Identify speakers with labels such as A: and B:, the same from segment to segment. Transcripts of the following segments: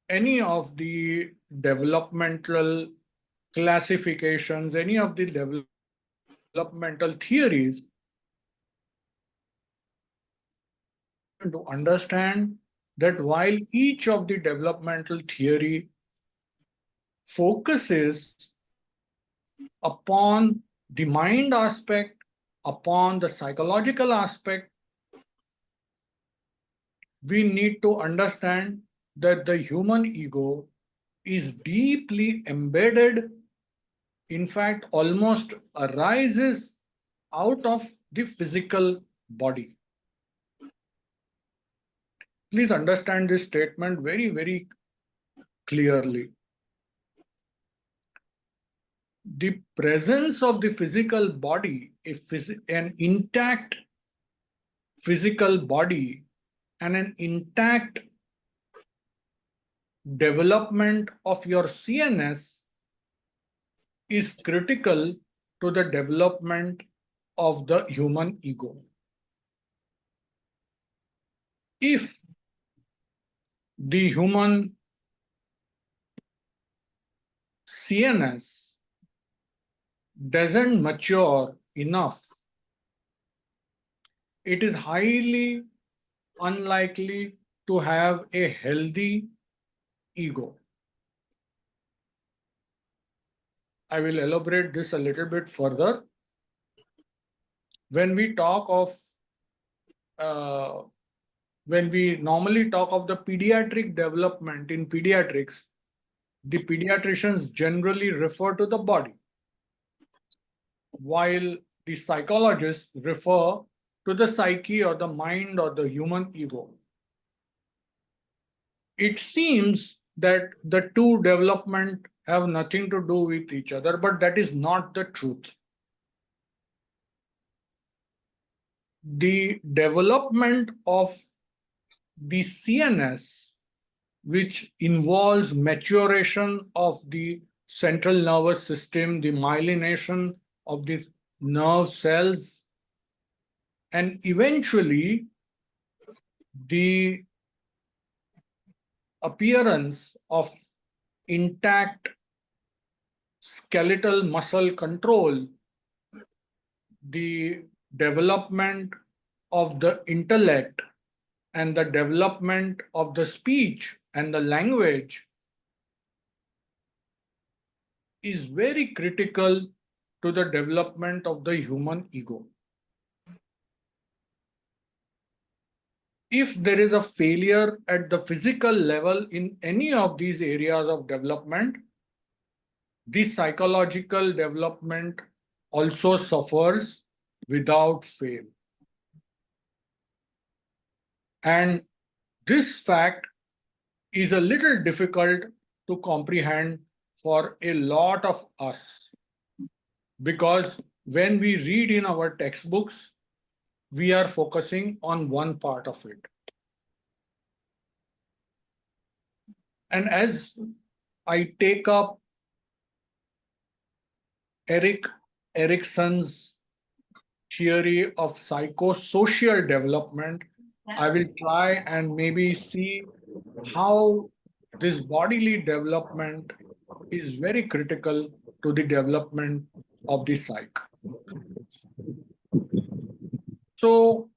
A: any of the developmental classifications, any of the developmental theories, to understand that while each of the developmental theory focuses upon the mind aspect, upon the psychological aspect, we need to understand that the human ego is deeply embedded, in fact, almost arises out of the physical body. Please understand this statement very, very clearly. The presence of the physical body, an intact physical body, and an intact development of your CNS is critical to the development of the human ego. If the human CNS doesn't mature enough, it is highly unlikely to have a healthy ego. I will elaborate this a little bit further. When we talk of, when we normally talk of the pediatric development in pediatrics, the pediatricians generally refer to the body, while the psychologists refer to the psyche or the mind or the human ego. It seems that the two development have nothing to do with each other, but that is not the truth. The development of the CNS, which involves maturation of the central nervous system, the myelination of the nerve cells, and eventually the appearance of intact skeletal muscle control, the development of the intellect, and the development of the speech and the language is very critical to the development of the human ego. If there is a failure at the physical level in any of these areas of development, the psychological development also suffers without fail. And this fact is a little difficult to comprehend for a lot of us, because when we read in our textbooks, we are focusing on one part of it. And as I take up Erikson's theory of psychosocial development, I will try and maybe see how this bodily development is very critical to the development of the psyche. So,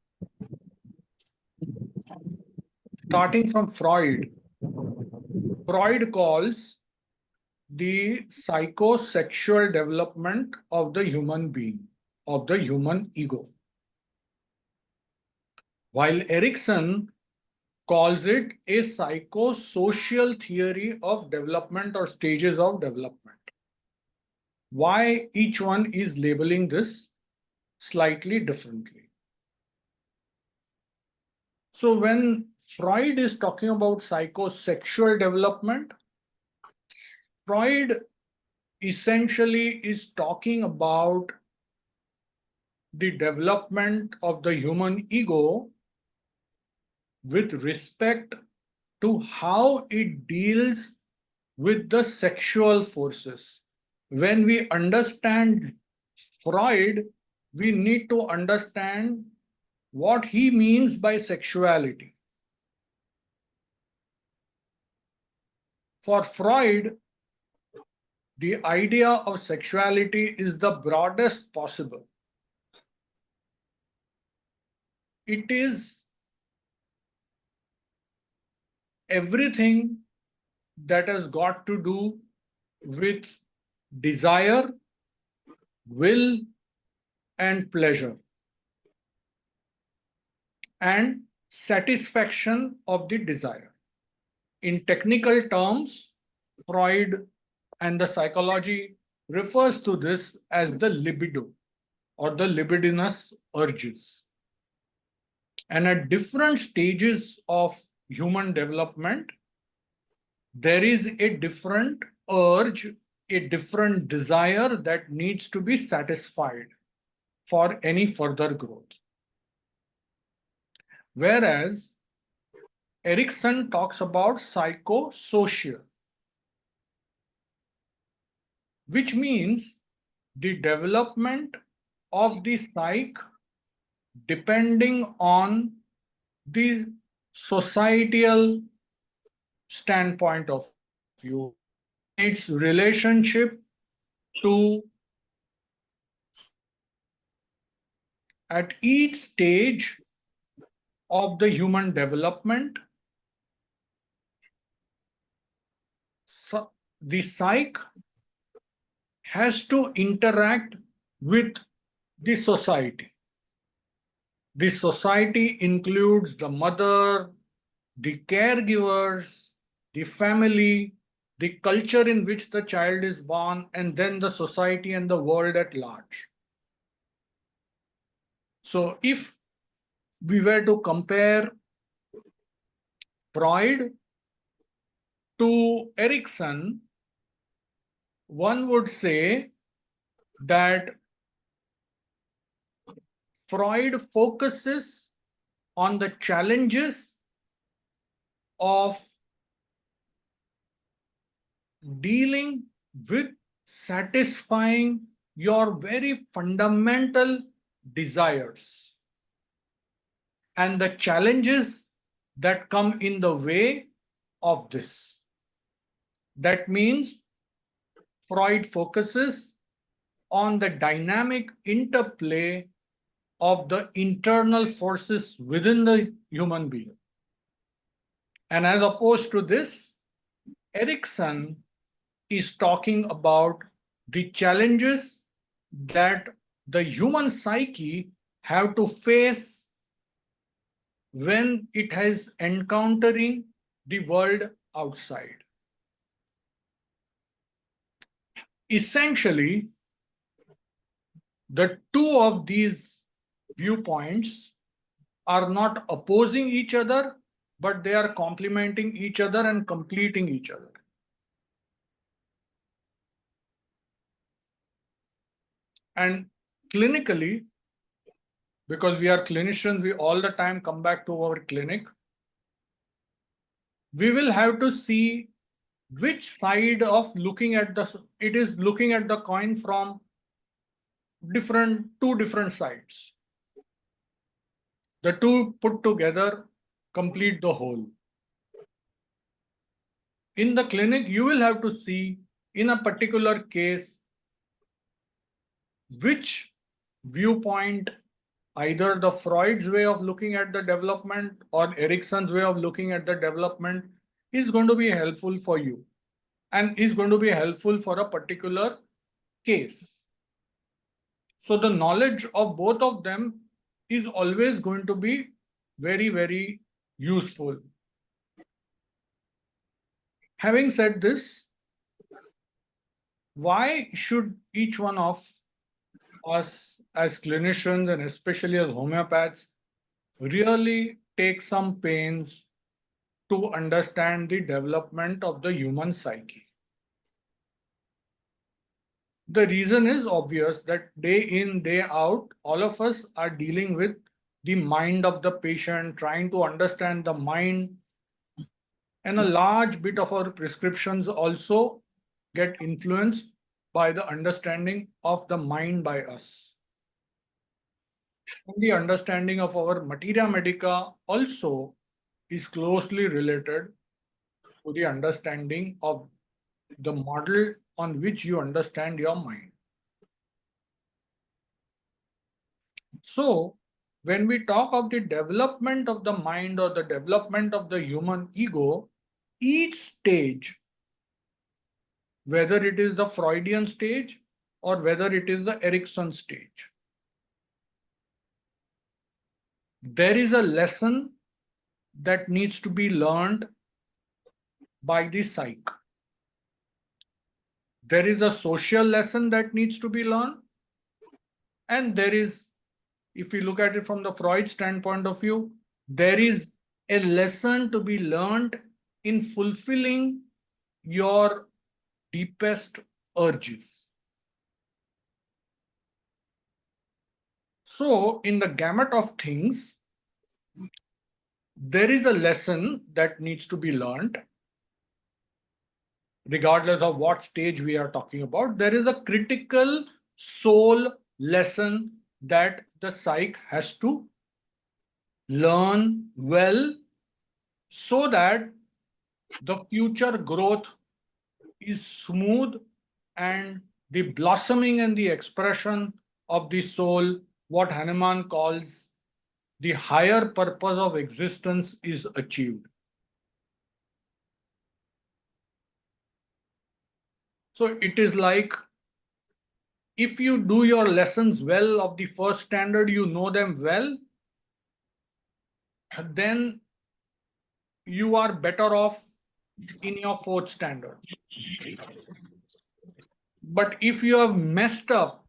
A: starting from Freud calls the psychosexual development of the human being, of the human ego, while Erikson calls it a psychosocial theory of development or stages of development. Why each one is labeling this slightly differently. So when Freud is talking about psychosexual development, Freud essentially is talking about the development of the human ego with respect to how it deals with the sexual forces. When we understand Freud, we need to understand what he means by sexuality. For Freud, the idea of sexuality is the broadest possible. It is everything that has got to do with desire, will, and pleasure, and satisfaction of the desire. In technical terms, Freud and the psychology refers to this as the libido or the libidinous urges. And at different stages of human development, there is a different urge, a different desire that needs to be satisfied for any further growth. Whereas Erikson talks about psychosocial, which means the development of the psyche depending on the societal standpoint of view, its relationship to at each stage of the human development, the psyche has to interact with the society. The society includes the mother, the caregivers, the family, the culture in which the child is born, and then the society and the world at large. So if we were to compare Freud to Erikson, one would say that Freud focuses on the challenges of dealing with satisfying your very fundamental desires and the challenges that come in the way of this. That means Freud focuses on the dynamic interplay of the internal forces within the human being. And as opposed to this, Erikson is talking about the challenges that the human psyche have to face when it is encountering the world outside. Essentially, the two of these viewpoints are not opposing each other, but they are complementing each other and completing each other. And clinically, because we are clinicians, we all the time come back to our clinic, we will have to see which side of looking at it is looking at the coin from two different sides. The two put together complete the whole. In the clinic, you will have to see in a particular case which viewpoint, either the Freud's way of looking at the development or Erikson's way of looking at the development, is going to be helpful for you and is going to be helpful for a particular case. So the knowledge of both of them is always going to be very, very useful. Having said this, why should each one of us as clinicians and especially as homeopaths really take some pains to understand the development of the human psyche? The reason is obvious that day in, day out, all of us are dealing with the mind of the patient, trying to understand the mind, and a large bit of our prescriptions also get influenced by the understanding of the mind by us. And the understanding of our materia medica also is closely related to the understanding of the model on which you understand your mind. So, when we talk of the development of the mind or the development of the human ego, each stage, whether it is the Freudian stage or whether it is the Erikson stage, there is a lesson that needs to be learned by the psyche. There is a social lesson that needs to be learned, and there is, if we look at it from the Freud standpoint of view, there is a lesson to be learned in fulfilling your deepest urges. So, in the gamut of things, there is a lesson that needs to be learned, regardless of what stage we are talking about. There is a critical soul lesson that the psyche has to learn well so that the future growth is smooth and the blossoming and the expression of the soul, what Hahnemann calls the higher purpose of existence, is achieved. So it is like, if you do your lessons well of the first standard, you know them well, then you are better off in your fourth standard. But if you have messed up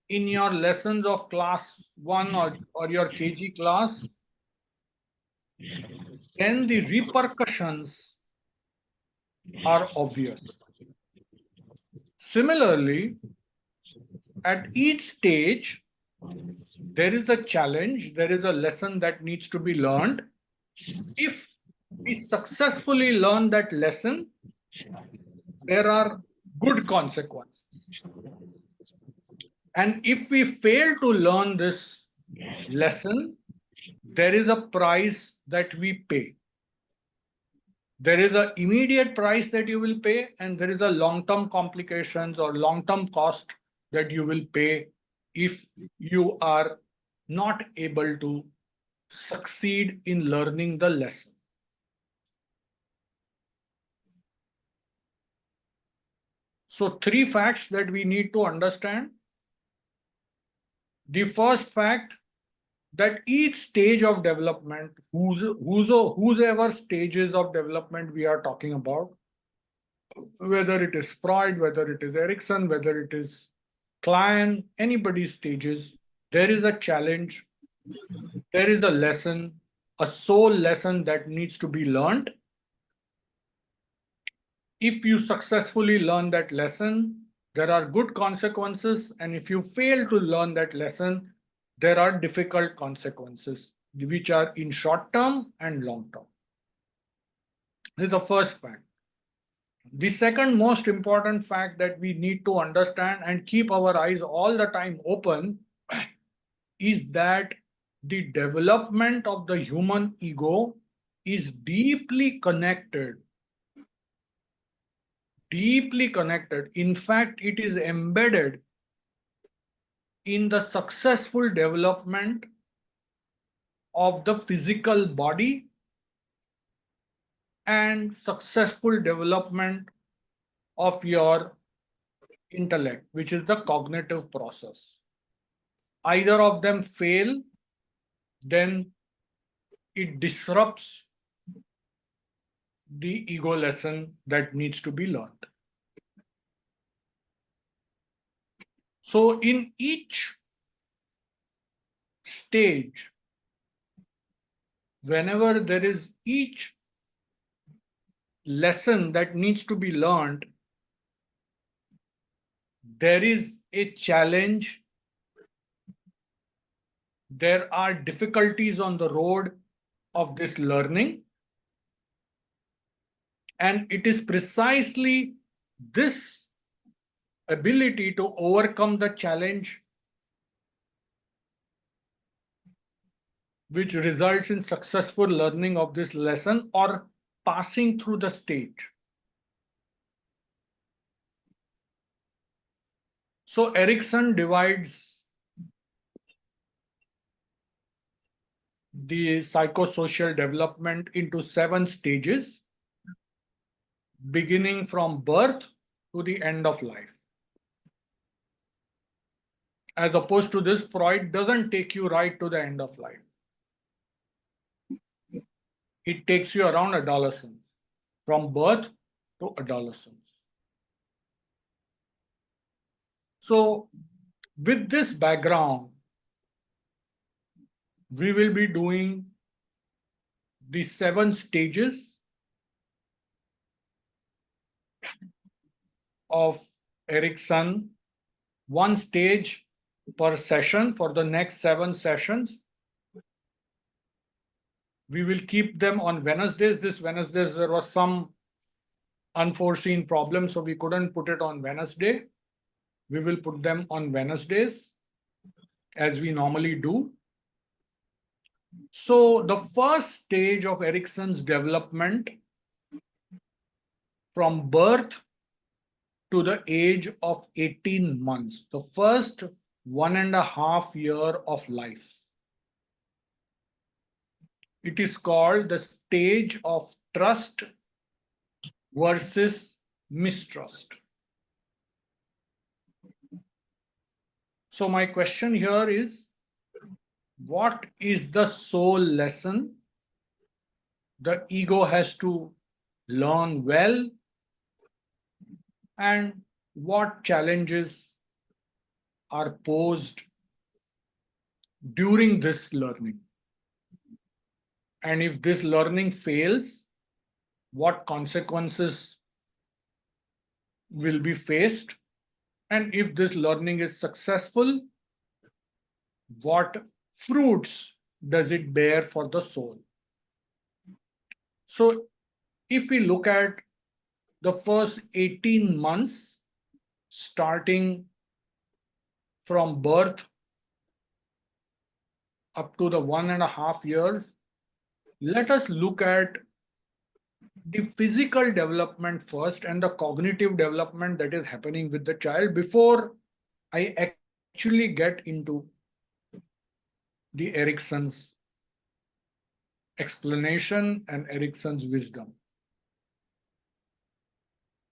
A: in your lessons of class 1 or your KG class, then the repercussions are obvious. Similarly, at each stage, there is a challenge, there is a lesson that needs to be learned. If we successfully learn that lesson, there are good consequences. And if we fail to learn this lesson, there is a price that we pay. There is an immediate price that you will pay, and there is a long-term complications or long-term cost that you will pay if you are not able to succeed in learning the lesson. So 3 facts that we need to understand. The first fact, that each stage of development, whosoever stages of development we are talking about, whether it is Freud, whether it is Erikson, whether it is Klein, anybody's stages, there is a challenge, there is a lesson, a soul lesson that needs to be learned. If you successfully learn that lesson, there are good consequences, and if you fail to learn that lesson, there are difficult consequences, which are in short term and long term. This is the first fact. The second most important fact that we need to understand and keep our eyes all the time open is that the development of the human ego is deeply connected. Deeply connected. In fact, it is embedded in the successful development of the physical body and successful development of your intellect, which is the cognitive process. Either of them fail, then it disrupts the ego lesson that needs to be learned. So in each stage, whenever there is each lesson that needs to be learned, there is a challenge, there are difficulties on the road of this learning, and it is precisely this ability to overcome the challenge which results in successful learning of this lesson or passing through the stage. So Erikson divides the psychosocial development into 7 stages, beginning from birth to the end of life. As opposed to this, Freud doesn't take you right to the end of life. It takes you around adolescence, from birth to adolescence. So, with this background, we will be doing the 7 stages of Erikson, 1 stage per session for the next 7 sessions. We will keep them on Wednesdays. This Wednesdays, there was some unforeseen problem, so we couldn't put it on Wednesday. We will put them on Wednesdays, as we normally do. So the first stage of Erikson's development, from birth to the age of 18 months, the first 1.5 years of life. It is called the stage of trust versus mistrust. So my question here is, what is the soul lesson the ego has to learn well, and what challenges are posed during this learning? And if this learning fails, what consequences will be faced? And if this learning is successful, what fruits does it bear for the soul? So if we look at the first 18 months, starting from birth up to the 1.5 years, let us look at the physical development first and the cognitive development that is happening with the child before I actually get into the Erikson's explanation and Erikson's wisdom.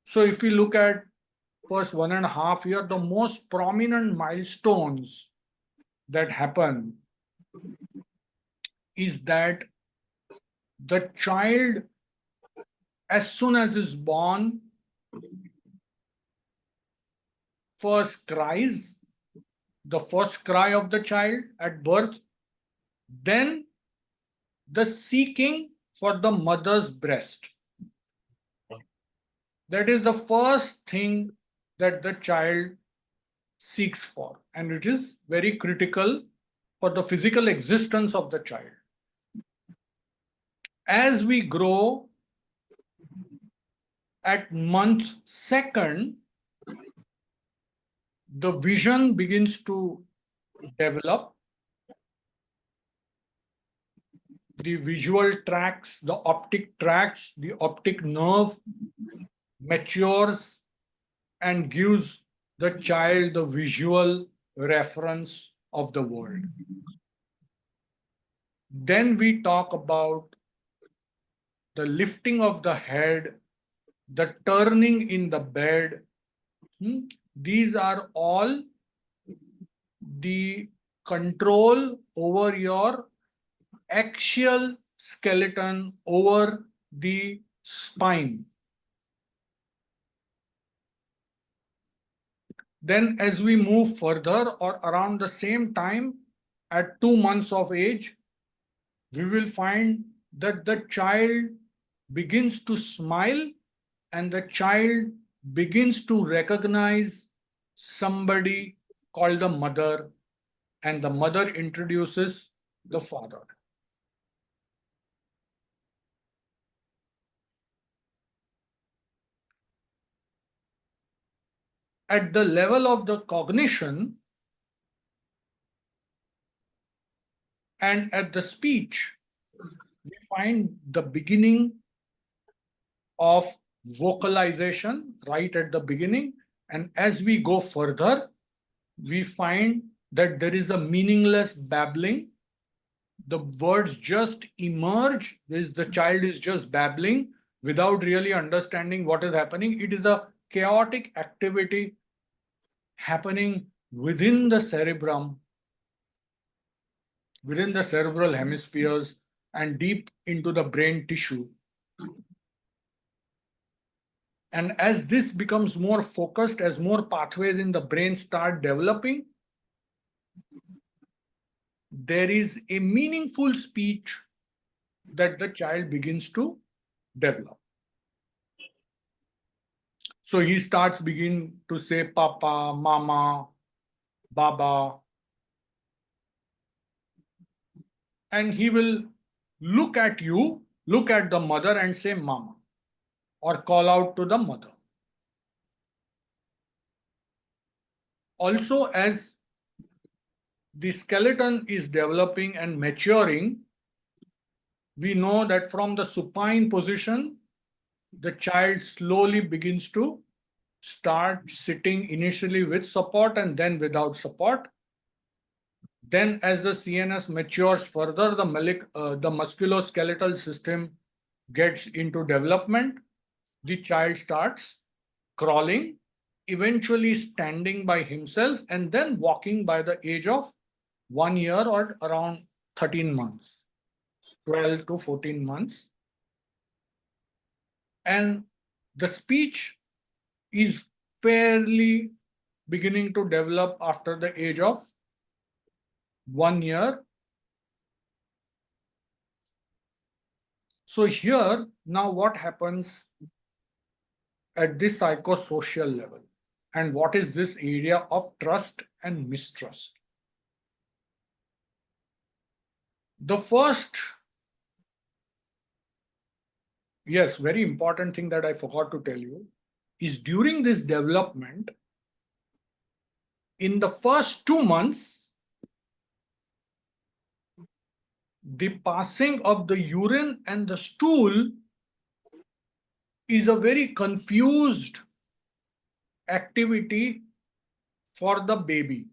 A: So if we look at first 1.5 years, the most prominent milestones that happen is that the child, as soon as is born, first cries, the first cry of the child at birth, then the seeking for the mother's breast. That is the first thing that the child seeks for, and it is very critical for the physical existence of the child. As we grow, at month 2nd, the vision begins to develop. The visual tracts, the optic tracts, the optic nerve matures and gives the child the visual reference of the world. Then we talk about the lifting of the head, the turning in the bed. These are all the control over your axial skeleton, over the spine. Then as we move further, or around the same time, at 2 months of age, we will find that the child begins to smile and the child begins to recognize somebody called the mother, and the mother introduces the father. At the level of the cognition, And at the speech, we find the beginning of vocalization right at the beginning. And as we go further, we find that there is a meaningless babbling. The words just emerge. The child is just babbling without really understanding what is happening. It is a chaotic activity happening within the cerebrum, within the cerebral hemispheres, and deep into the brain tissue. And as this becomes more focused, as more pathways in the brain start developing, there is a meaningful speech that the child begins to develop. So he starts begin to say Papa, Mama, Baba, and he will look at you, look at the mother and say Mama, or call out to the mother. Also, as the skeleton is developing and maturing, we know that from the supine position, the child slowly begins to start sitting initially with support and then without support. Then as the CNS matures further, the musculoskeletal system gets into development. The child starts crawling, eventually standing by himself, and then walking by the age of 1 year or around 13 months, 12 to 14 months. And the speech is fairly beginning to develop after the age of 1 year. So here, now what happens at this psychosocial level? And what is this area of trust and mistrust? The first, yes, very important thing that I forgot to tell you is during this development, in the first 2 months, the passing of the urine and the stool is a very confused activity for the baby.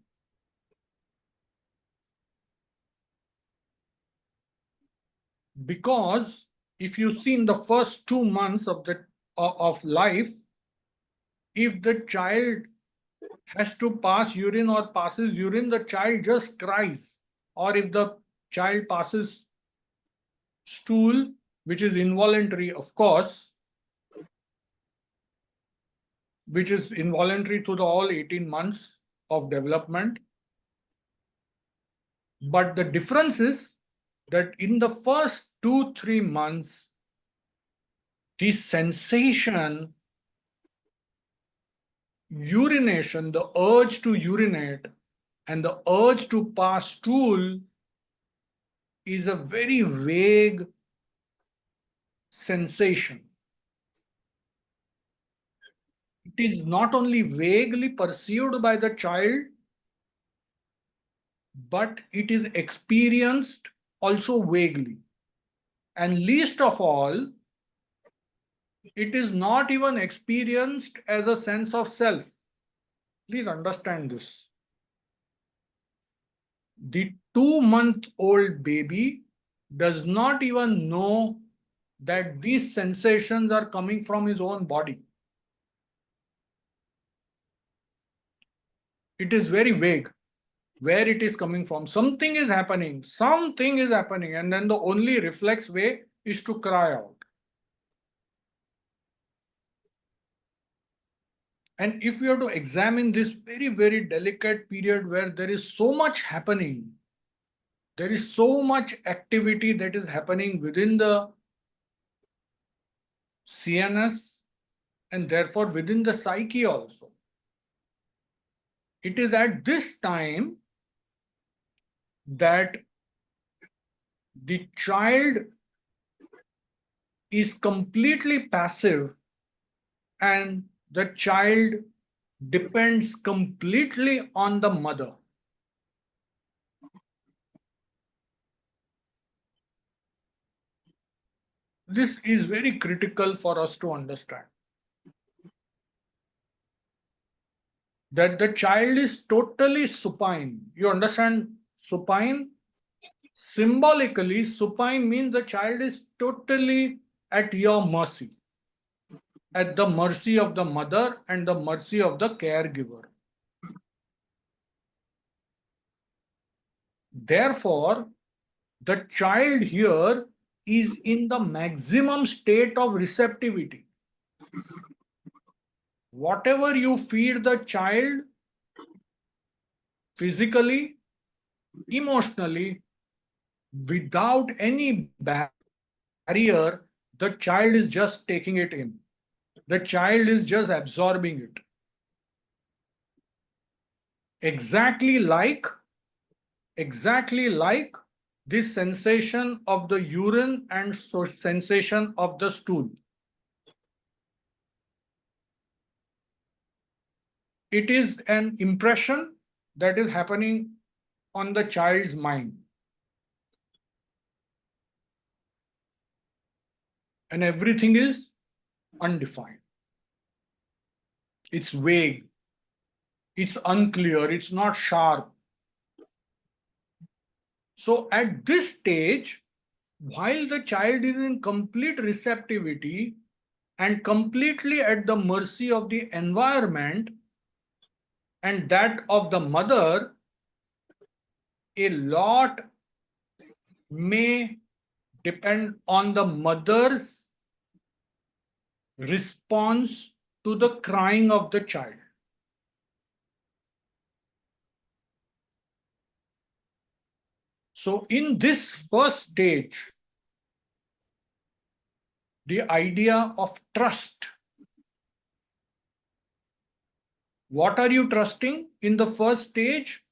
A: Because if you see in the first 2 months of life, if the child has to pass urine or passes urine, the child just cries. Or if the child passes stool, which is involuntary, of course, which is involuntary through the all 18 months of development. But the difference is that in the first 2-3 months, the sensation, urination, the urge to urinate and the urge to pass stool is a very vague sensation. It is not only vaguely perceived by the child, but it is experienced also vaguely. And least of all, it is not even experienced as a sense of self. Please understand this. The 2-month-old baby does not even know that these sensations are coming from his own body. It is very vague where it is coming from. Something is happening, and then the only reflex way is to cry out. And if we have to examine this very, very delicate period where there is so much happening, there is so much activity that is happening within the CNS and therefore within the psyche also. It is at this time that the child is completely passive and the child depends completely on the mother. this is very critical for us to understand. That the child is totally supine. You understand supine? Symbolically, supine means the child is totally at your mercy, at the mercy of the mother and the mercy of the caregiver. Therefore, the child here is in the maximum state of receptivity. Whatever you feed the child physically, emotionally, without any barrier, the child is just taking it in. The child is just absorbing it. Exactly like this sensation of the urine and sensation of the stool. It is an impression that is happening on the child's mind. And everything is undefined. It's vague. It's unclear. It's not sharp. So at this stage, while the child is in complete receptivity and completely at the mercy of the environment and that of the mother, a lot may depend on the mother's response to the crying of the child. So in this first stage, the idea of trust. What are you trusting in the first stage?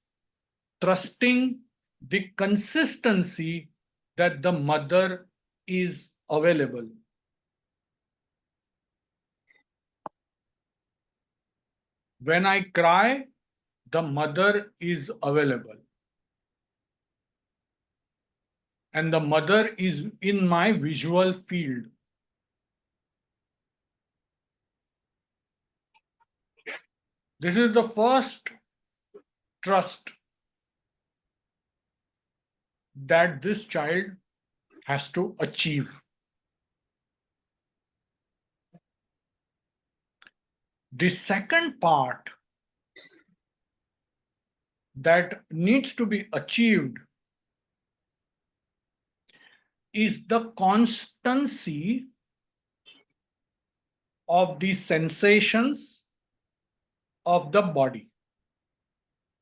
A: Trusting the consistency that the mother is available. When I cry, the mother is available. And the mother is in my visual field. This is the first trust that this child has to achieve. The second part that needs to be achieved is the constancy of the sensations of the body.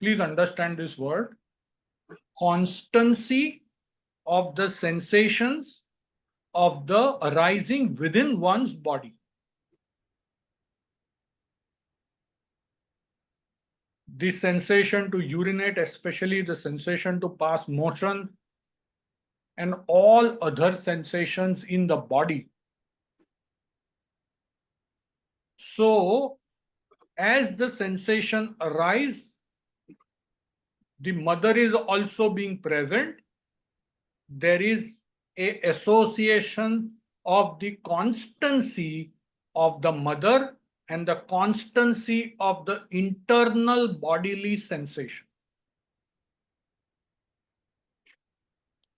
A: Please understand this word. Constancy of the sensations of the arising within one's body. The sensation to urinate, especially the sensation to pass motion, and all other sensations in the body. So, as the sensation arises, the mother is also being present. There is an association of the constancy of the mother and the constancy of the internal bodily sensation.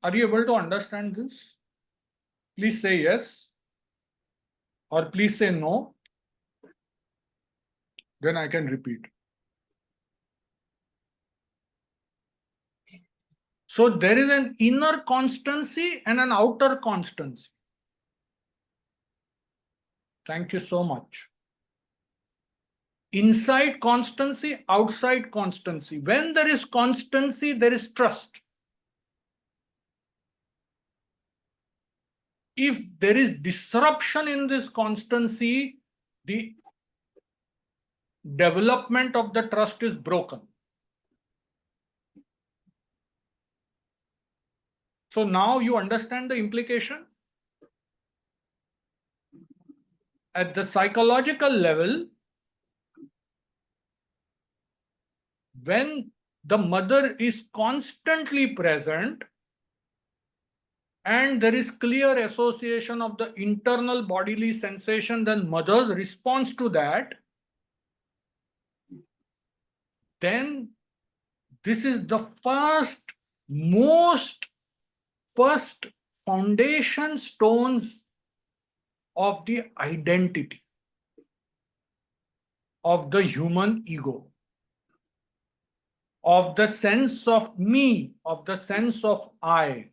A: Are you able to understand this? Please say yes, or please say no. Then I can repeat. So there is an inner constancy and an outer constancy. Thank you so much. Inside constancy, outside constancy. When there is constancy, there is trust. If there is disruption in this constancy, the development of the trust is broken. So now you understand the implication? At the psychological level, when the mother is constantly present and there is clear association of the internal bodily sensation, then mother's response to that, then this is the first foundation stones of the identity of the human ego, of the sense of me, of the sense of I.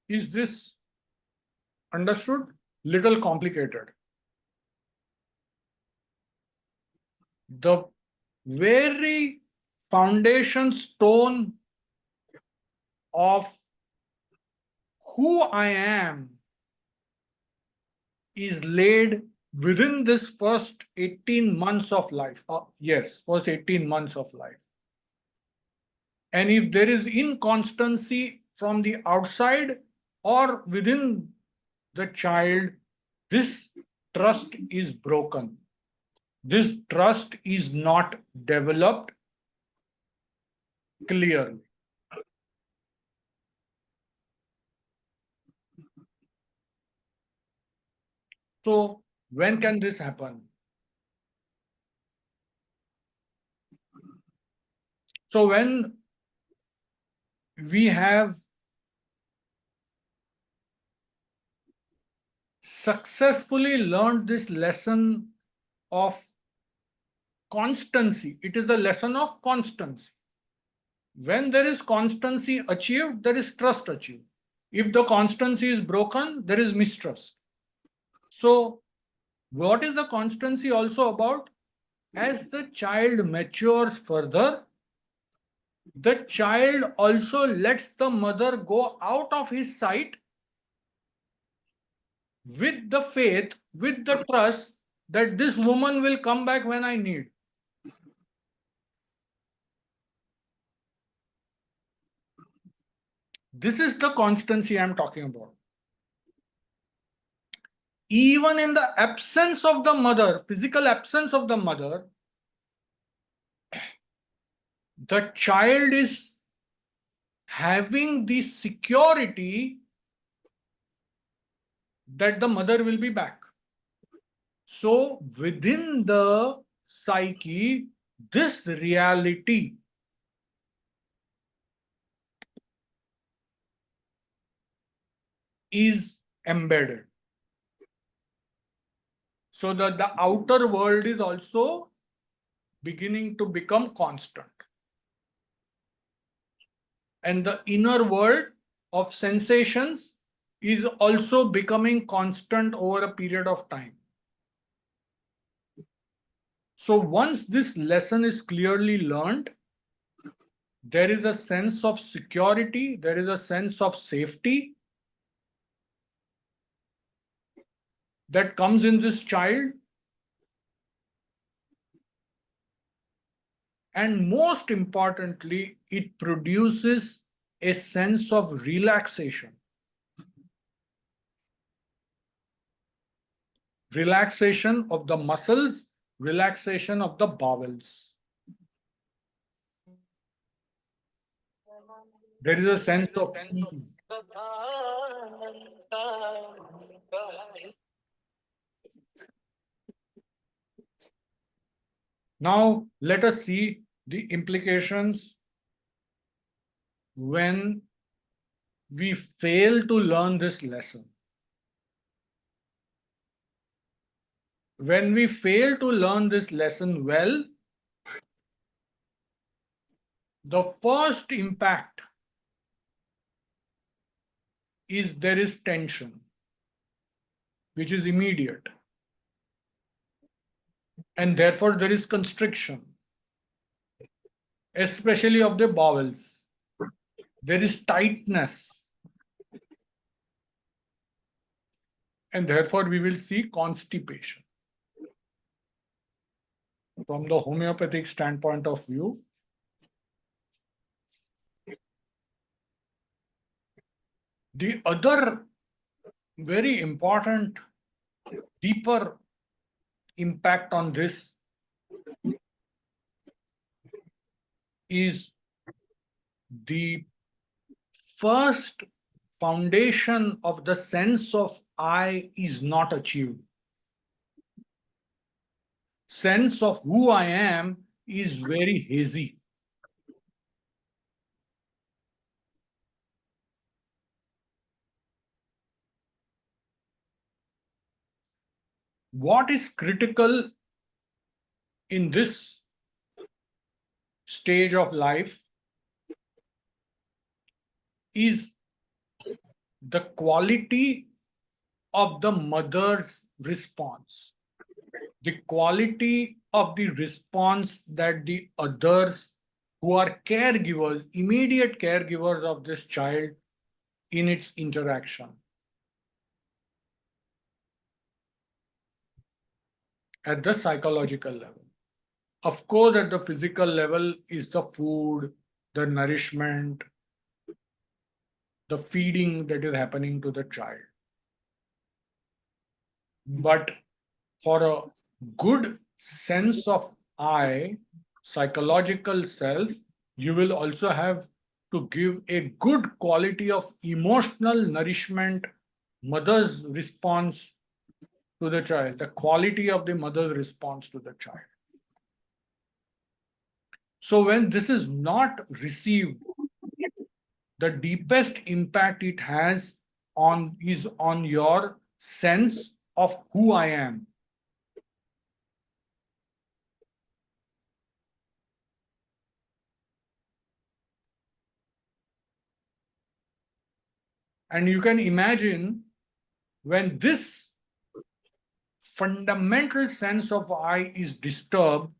A: Is this understood? Little complicated. The very foundation stone of who I am is laid within this first 18 months of life. Yes, first 18 months of life. And if there is inconstancy from the outside or within the child, this trust is broken. This trust is not developed clearly. So, when can this happen? So, when we have successfully learned this lesson of constancy, it is a lesson of constancy. When there is constancy achieved, there is trust achieved. If the constancy is broken, there is mistrust. So, what is the constancy also about? As the child matures further, the child also lets the mother go out of his sight with the faith, with the trust that this woman will come back when I need. This is the constancy I'm talking about. Even in the absence of the mother, physical absence of the mother, the child is having the security that the mother will be back. So within the psyche, this reality is embedded. So that the outer world is also beginning to become constant. And the inner world of sensations is also becoming constant over a period of time. So once this lesson is clearly learned, there is a sense of security, there is a sense of safety that comes in this child. And most importantly, it produces a sense of relaxation. Relaxation of the muscles, relaxation of the bowels. There is a sense of ease. Now, let us see the implications when we fail to learn this lesson. When we fail to learn this lesson well, the first impact is there is tension, which is immediate. And therefore there is constriction, especially of the bowels. There is tightness. And therefore we will see constipation. From the homeopathic standpoint of view, the other very important, deeper impact on this is the first foundation of the sense of I is not achieved. Sense of who I am is very hazy. What is critical in this stage of life is the quality of the mother's response, the quality of the response that the others who are caregivers, immediate caregivers of this child in its interaction. At the psychological level. Of course, at the physical level is the food, the nourishment, the feeding that is happening to the child. But for a good sense of I, psychological self, you will also have to give a good quality of emotional nourishment, mother's response to the child, the quality of the mother's response to the child. So when this is not received, the deepest impact it has on is on your sense of who I am. And you can imagine when this fundamental sense of I is disturbed,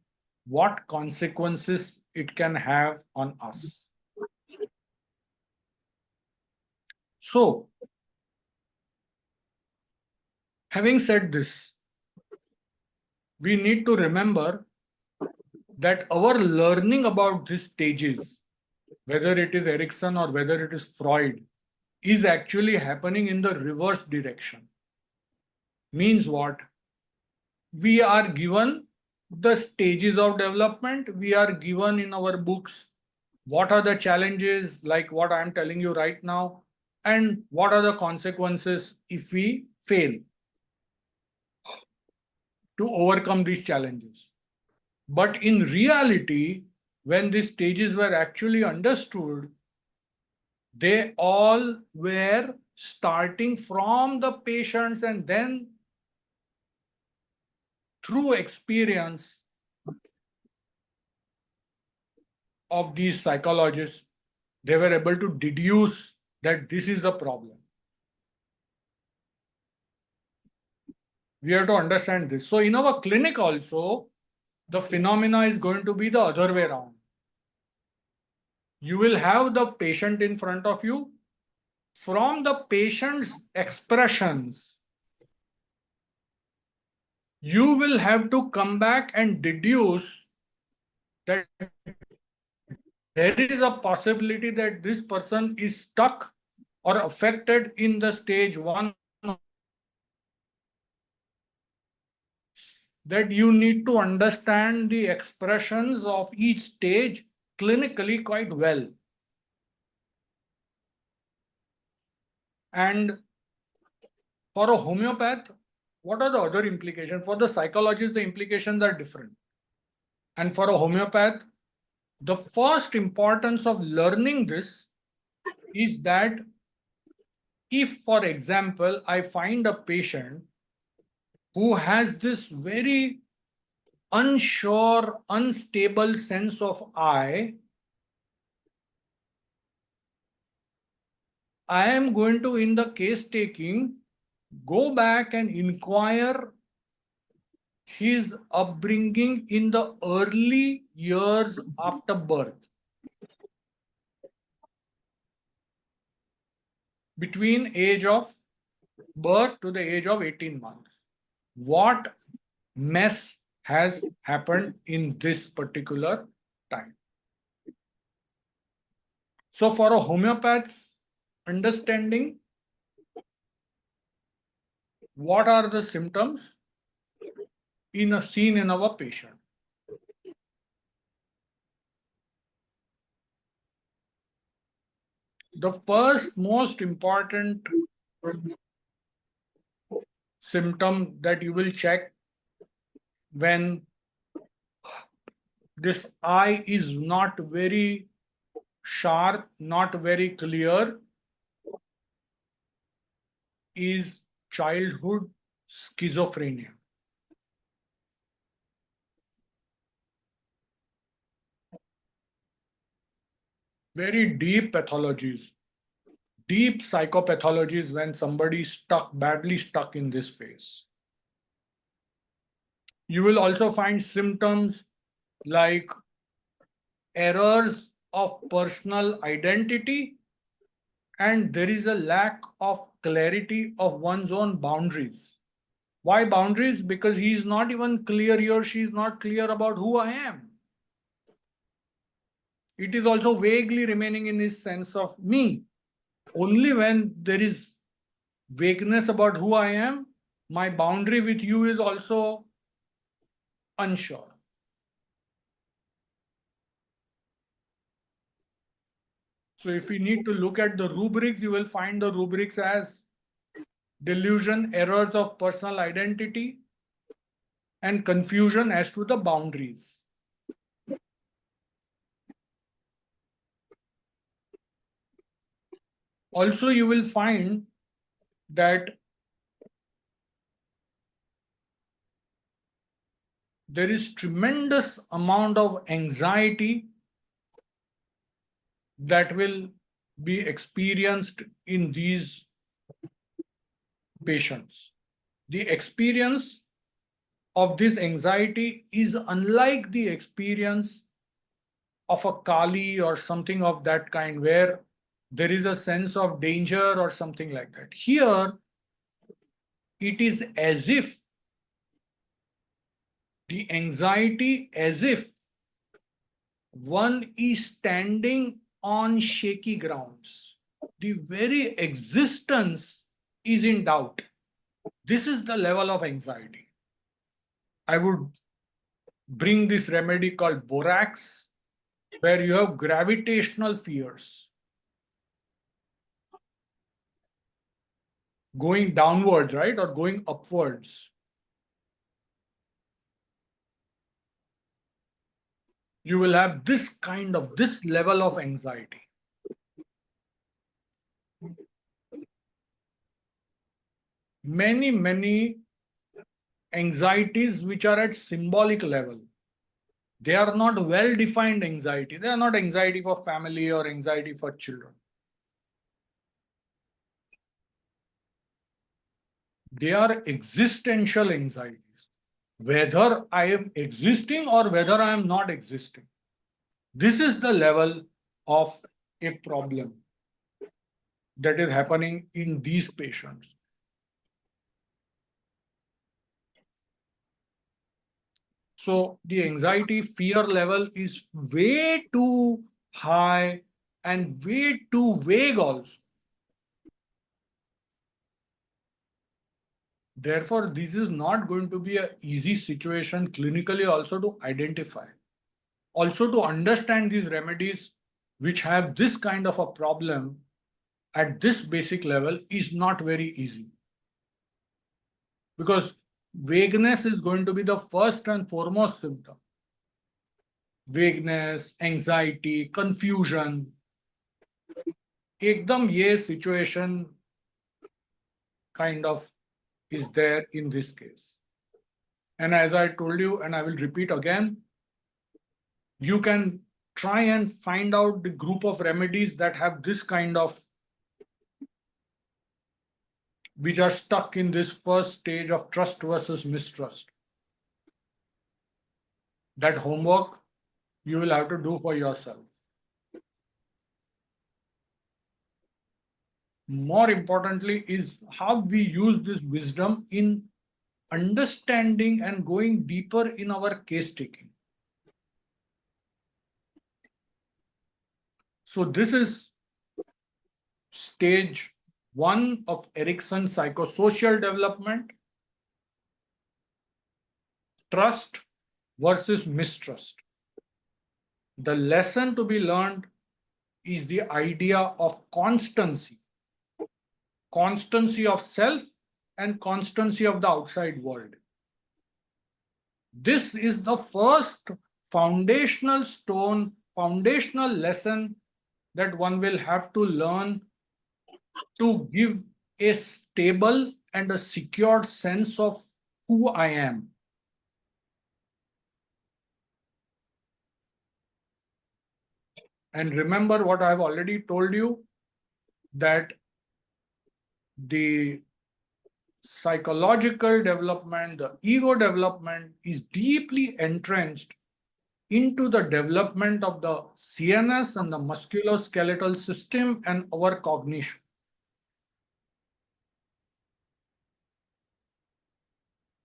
A: what consequences it can have on us. So, having said this, we need to remember that our learning about these stages, whether it is Erikson or whether it is Freud, is actually happening in the reverse direction. Means what? We are given the stages of development, we are given in our books what are the challenges, like what I am telling you right now, and what are the consequences if we fail to overcome these challenges. But in reality, when these stages were actually understood, they all were starting from the patients, and then through experience of these psychologists, they were able to deduce that this is the problem. We have to understand this. So in our clinic also, the phenomena is going to be the other way around. You will have the patient in front of you. From the patient's expressions, you will have to come back and deduce that there is a possibility that this person is stuck or affected in the stage 1, that you need to understand the expressions of each stage clinically quite well. And for a homeopath, what are the other implications? For the psychologist, the implications are different. And for a homeopath, the first importance of learning this is that if, for example, I find a patient who has this very unsure, unstable sense of I am going to, in the case taking, go back and inquire his upbringing in the early years after birth, between age of birth to the age of 18 months. What mess has happened in this particular time? So for a homeopath's understanding, what are the symptoms seen in our patient? The first most important symptom that you will check when this eye is not very sharp, not very clear, is childhood schizophrenia. Very deep pathologies, deep psychopathologies when somebody is stuck, badly stuck in this phase. You will also find symptoms like errors of personal identity, and there is a lack of clarity of one's own boundaries. Why boundaries? Because he is not even clear, he or she is not clear about who I am. It is also vaguely remaining in his sense of me. Only when there is vagueness about who I am, my boundary with you is also unsure. So if we need to look at the rubrics, you will find the rubrics as delusion, errors of personal identity, and confusion as to the boundaries. Also, you will find that there is tremendous amount of anxiety that will be experienced in these patients. The experience of this anxiety is unlike the experience of a Kali or something of that kind, where there is a sense of danger or something like that. Here, it is as if the anxiety, as if one is standing on shaky grounds. The very existence is in doubt. This is the level of anxiety. I would bring this remedy called borax, where you have gravitational fears going downwards, right, or going upwards. You will have this level of anxiety. Many anxieties which are at symbolic level. They are not well-defined anxiety. They are not anxiety for family or anxiety for children. They are existential anxieties. Whether I am existing or whether I am not existing. This is the level of a problem that is happening in these patients. So the anxiety fear level is way too high and way too vague also. Therefore, this is not going to be an easy situation clinically also to identify. Also to understand these remedies which have this kind of a problem at this basic level is not very easy. Because vagueness is going to be the first and foremost symptom. Vagueness, anxiety, confusion. Ekdam ye situation kind of is there in this case. And as I told you, and I will repeat again, you can try and find out the group of remedies that have this kind of, which are stuck in this first stage of trust versus mistrust. That homework you will have to do for yourself. More importantly is how we use this wisdom in understanding and going deeper in our case taking. So this is stage 1 of Erikson psychosocial development. Trust versus mistrust. The lesson to be learned is the idea of constancy. Constancy of self and constancy of the outside world. This is the first foundational stone, foundational lesson that one will have to learn to give a stable and a secured sense of who I am. And remember what I've already told you, that the psychological development, the ego development is deeply entrenched into the development of the CNS and the musculoskeletal system and our cognition.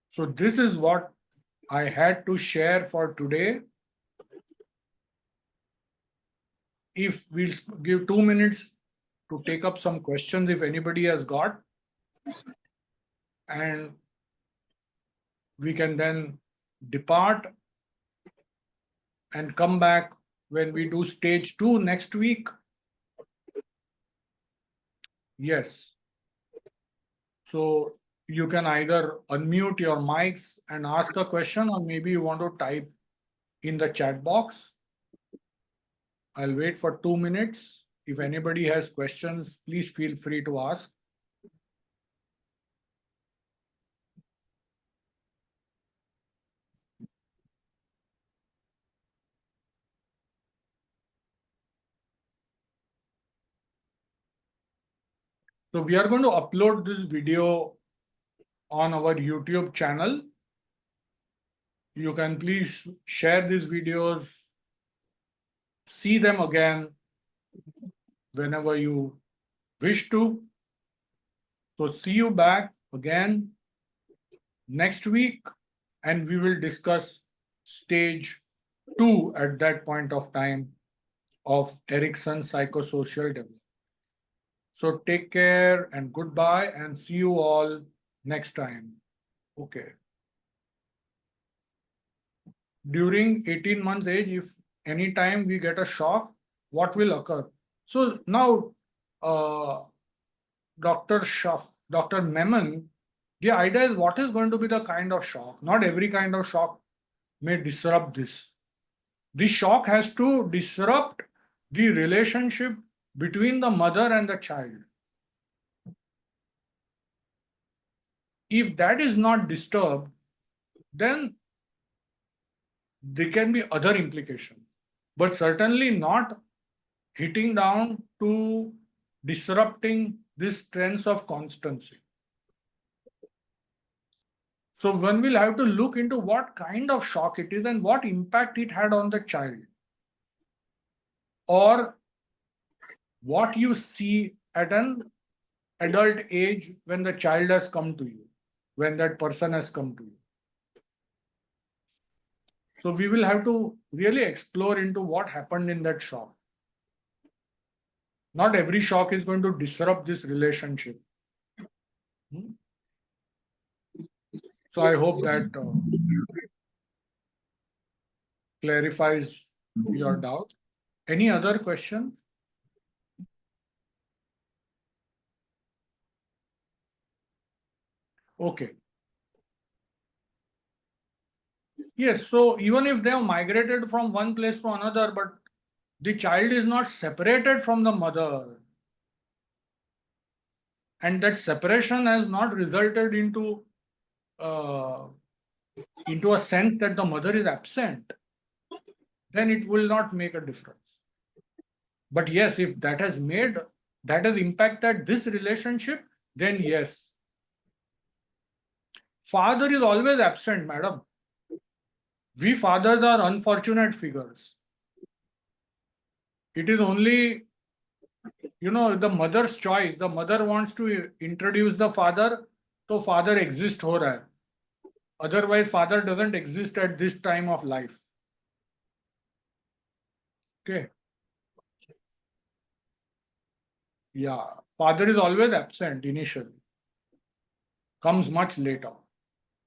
A: So this is what I had to share for today. If we'll give 2 minutes to take up some questions if anybody has got, and we can then depart and come back when we do stage 2 next week. Yes. So you can either unmute your mics and ask a question, or maybe you want to type in the chat box. I'll wait for 2 minutes. If anybody has questions, please feel free to ask. So we are going to upload this video on our YouTube channel. You can please share these videos, see them again whenever you wish to. So see you back again next week, and we will discuss stage 2 at that point of time of Erikson's psychosocial development. So take care and goodbye, and see you all next time. Okay. During 18 months age, if any time we get a shock, what will occur? So now, Dr. Memon, the idea is what is going to be the kind of shock? Not every kind of shock may disrupt this. The shock has to disrupt the relationship between the mother and the child. If that is not disturbed, then there can be other implications, but certainly not hitting down to disrupting this sense of constancy. So one will have to look into what kind of shock it is and what impact it had on the child, or what you see at an adult age when the child has come to you, when that person has come to you. So we will have to really explore into what happened in that shock. Not every shock is going to disrupt this relationship. So I hope that clarifies your doubt. Any other question? Okay. Yes, so even if they have migrated from one place to another, but the child is not separated from the mother, and that separation has not resulted into a sense that the mother is absent, then it will not make a difference. But yes, if that has impacted this relationship, then yes. Father is always absent, madam. We fathers are unfortunate figures. It is only, the mother's choice. The mother wants to introduce the father, so father exists ho raha hai. Otherwise, father doesn't exist at this time of life. Okay. Yeah, father is always absent initially. Comes much later.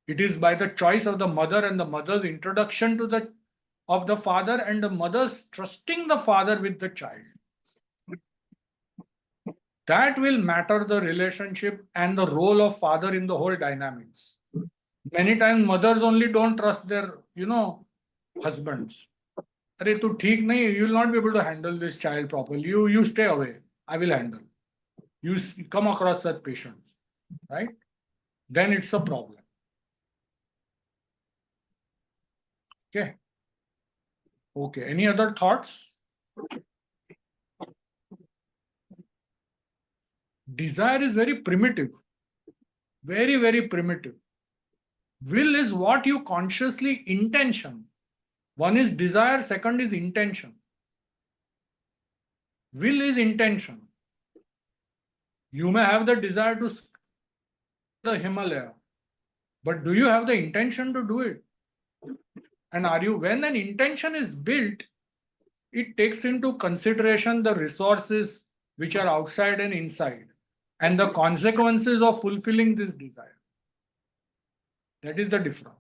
A: It is by the choice of the mother and the mother's introduction of the father and the mother's trusting the father with the child. that will matter the relationship and the role of father in the whole dynamics. Many times mothers only don't trust their, husbands. Arey, tu theek nahi, you will not be able to handle this child properly. You stay away. I will handle. You come across such patients, right? Then it's a problem. Okay. Okay. Any other thoughts? Desire is very primitive. Very, very primitive. Will is what you consciously intention. One is desire, second is intention. Will is intention. You may have the desire to the Himalaya, but do you have the intention to do it? And when an intention is built, it takes into consideration the resources which are outside and inside and the consequences of fulfilling this desire. That is the difference.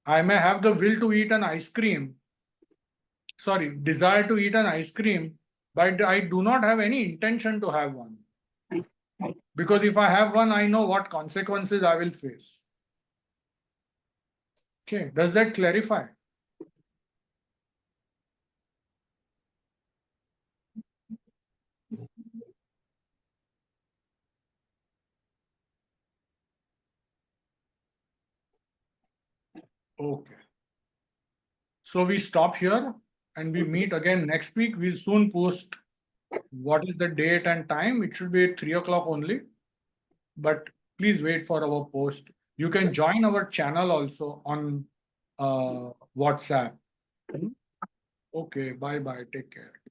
A: I may have the will to eat an ice cream, desire to eat an ice cream, but I do not have any intention to have one. Because if I have one, I know what consequences I will face. Okay, does that clarify? Okay. So we stop here and we meet again next week. We'll soon post what is the date and time. It should be at 3 o'clock only. But please wait for our post. You can join our channel also on WhatsApp. Okay, bye-bye. Take care.